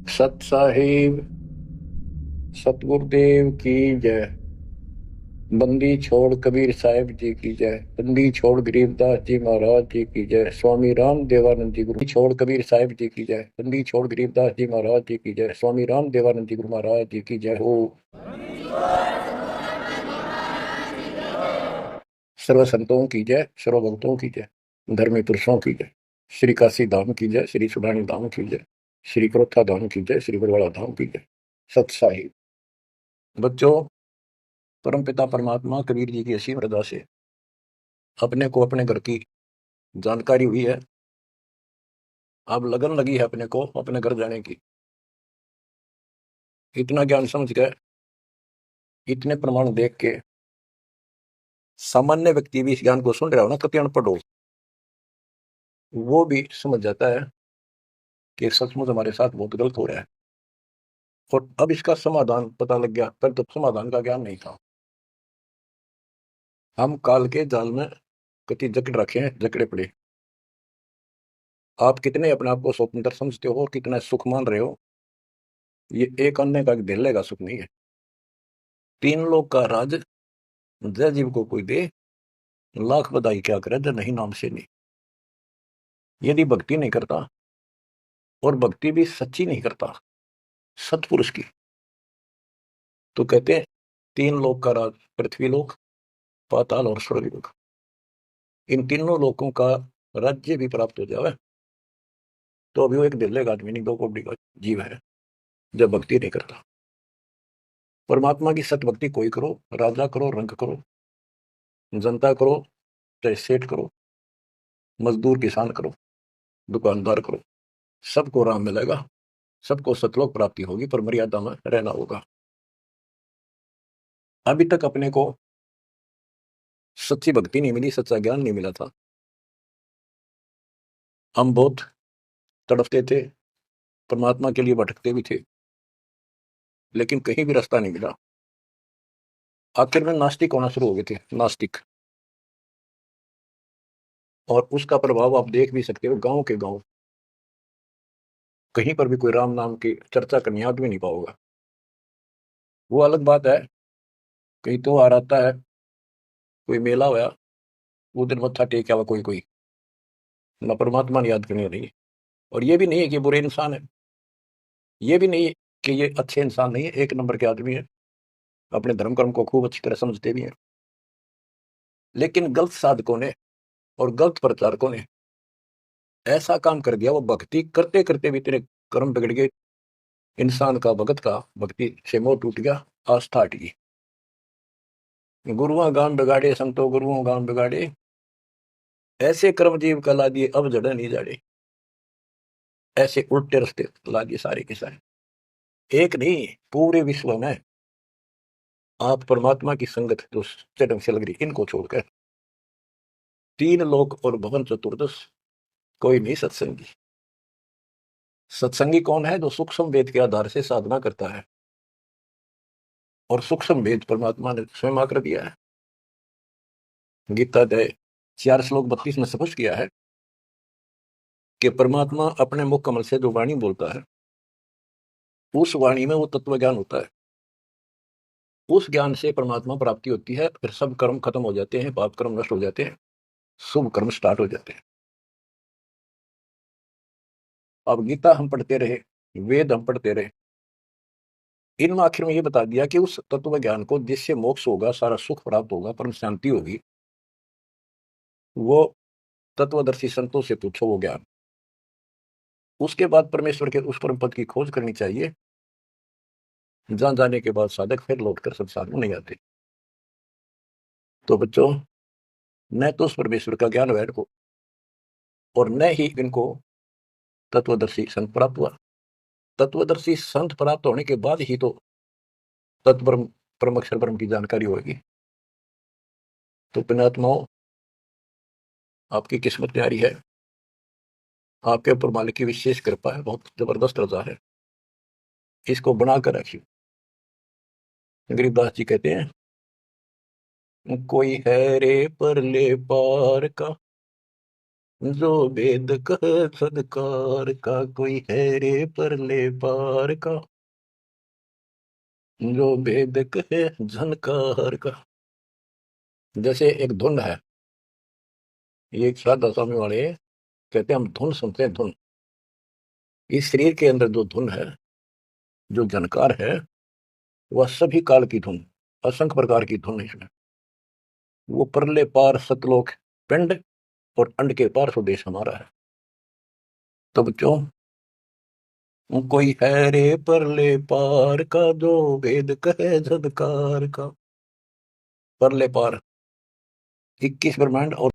सत साहिब सतगुरुदेव की जय। बंदी छोड़ कबीर साहिब जी की जय। बंदी छोड़ गरीबदास जी महाराज जी की जय। स्वामी राम देवानंद जी गुरु छोड़ कबीर साहिब जी की जय। बंदी छोड़ गरीबदास जी महाराज जी की जय। स्वामी राम देवानंद जी गुरु महाराज जी की जय हो। सर्व संतों की जय, सर्व भक्तों की जय, धर्मी पुरुषों की जय। श्री काशी धाम की जय, श्री सुडानी धाम की जय, श्री क्रोथा धाम की जय, श्री बरवाड़ा धाम की जय। सत साहिब बच्चों, परमपिता परमात्मा कबीर जी की असीम रजा से अपने को अपने घर की जानकारी हुई है। अब लगन लगी है अपने को अपने घर जाने की। इतना ज्ञान समझ गए, इतने प्रमाण देख के सामान्य व्यक्ति भी इस ज्ञान को सुन रहा हो ना, कति अनपढ़ हो, वो भी समझ जाता है कि सचमुच हमारे साथ बहुत गलत हो रहा है। और अब इसका समाधान पता लग गया, पर तो समाधान का ज्ञान नहीं था। हम काल के जाल में कति जकड़ रखे हैं, जकड़े पड़े। आप कितने अपने आप को स्वतंत्र समझते हो और कितना सुख मान रहे हो, ये एक अन्य का दिल का सुख नहीं है। तीन लोग का राज जय जीव को कोई दे, लाख बधाई क्या करे जय नहीं नाम से नहीं। यदि भक्ति नहीं करता, और भक्ति भी सच्ची नहीं करता सतपुरुष की, तो कहते हैं तीन लोक का राज, पृथ्वी लोक, पाताल और स्वर्ग लोक, इन तीनों लोकों का राज्य भी प्राप्त हो जाए तो अभी वो एक दिल्ले का आदमी नहीं, दो कोड़ी का जीव है जब भक्ति नहीं करता। परमात्मा की सत भक्ति कोई करो, राजा करो, रंग करो, जनता करो, चाहे सेठ करो, मजदूर किसान करो, दुकानदार करो, सबको राम मिलेगा, सबको सतलोक प्राप्ति होगी, पर मर्यादा में रहना होगा। अभी तक अपने को सच्ची भक्ति नहीं मिली, सच्चा ज्ञान नहीं मिला था। हम बहुत तड़पते थे, परमात्मा के लिए भटकते भी थे, लेकिन कहीं भी रास्ता नहीं मिला। आखिर में नास्तिक होना शुरू हो गए थे, नास्तिक। और उसका प्रभाव आप देख भी सकते हो, गांव के गांव कहीं पर भी कोई राम नाम की चर्चा करनी आदमी नहीं पाओगा। वो अलग बात है, कहीं तो आ आता है, कोई मेला होया, वो दिन मत्था टेक आवा कोई कोई, ना परमात्मा ने याद करनी नहीं। और ये भी नहीं है कि बुरे इंसान है, ये भी नहीं है कि ये अच्छे इंसान नहीं है, एक नंबर के आदमी है, अपने धर्म कर्म को खूब अच्छी तरह समझते भी हैं। लेकिन गलत साधकों ने और गलत प्रचारकों ने ऐसा काम कर दिया, वो भक्ति करते करते भी तेरे कर्म बिगड़ गए। इंसान का भगत का भक्ति से मोह टूट गया, आस्था हट गई। गुरुओं गांव बिगाड़े, संतों गुरुओं गांव बिगाड़े, ऐसे कर्म जीव का ला दिए अब जड़े नहीं जाड़े। ऐसे उल्टे रास्ते ला दिए सारे के सारे। एक नहीं, पूरे विश्व में आप परमात्मा की संगत जो सच्चे ढंग से लग रही, इनको छोड़कर तीन लोक और भवन चतुर्दश कोई नहीं सत्संगी। सत्संगी कौन है? जो सूक्ष्म वेद के आधार से साधना करता है, और सूक्ष्म वेद परमात्मा ने स्वयं आकर दिया है। गीता अध्याय 4 श्लोक 32 में स्पष्ट किया है कि परमात्मा अपने मुख कमल से जो वाणी बोलता है, उस वाणी में वो तत्व ज्ञान होता है। उस ज्ञान से परमात्मा प्राप्ति होती है, फिर सब कर्म खत्म हो जाते हैं, पाप कर्म नष्ट हो जाते हैं, शुभ कर्म स्टार्ट हो जाते हैं। अब गीता हम पढ़ते रहे, वेद हम पढ़ते रहे, इनमें आखिर में ये बता दिया कि उस तत्व ज्ञान को जिससे मोक्ष होगा, सारा सुख प्राप्त होगा, परम शांति होगी, वो तत्वदर्शी संतों से पूछो वो ज्ञान। उसके बाद परमेश्वर के उस परम पद की खोज करनी चाहिए, जहां जाने के बाद साधक फिर लौटकर संसार में नहीं आते। तो बच्चों, न तो उस परमेश्वर का ज्ञान वैर को, और न ही इनको तत्वदर्शी संत प्राप्त हुआ। तत्वदर्शी संत प्राप्त होने के बाद ही तो तत्परम परम अक्षर परम की जानकारी होगी। तो पुण्यात्माओं, आपकी किस्मत प्यारी है, आपके ऊपर मालिक की विशेष कृपा है, बहुत जबरदस्त रजा है, इसको बनाकर रखिए। गरीबदास जी कहते हैं, कोई है रे परले पार का, जो वेद कहे सदकार का, कोई है रे परले पार का, जो वेद कहे झनकार का। जैसे एक धुन है, ये एक श्राद्ध स्वामी वाले कहते हैं हम धुन सुनते हैं, धुन। इस शरीर के अंदर जो धुन है, जो झनकार है, वह सभी काल की धुन, असंख्य प्रकार की धुन है इसमें। वो परले पार सतलोक पिंड और अंड के पार स्वदेश हमारा है। तो बच्चों, कोई है रे परले पार का, जो वेद कहे झनकार का। परले पार 21 ब्रह्मांड और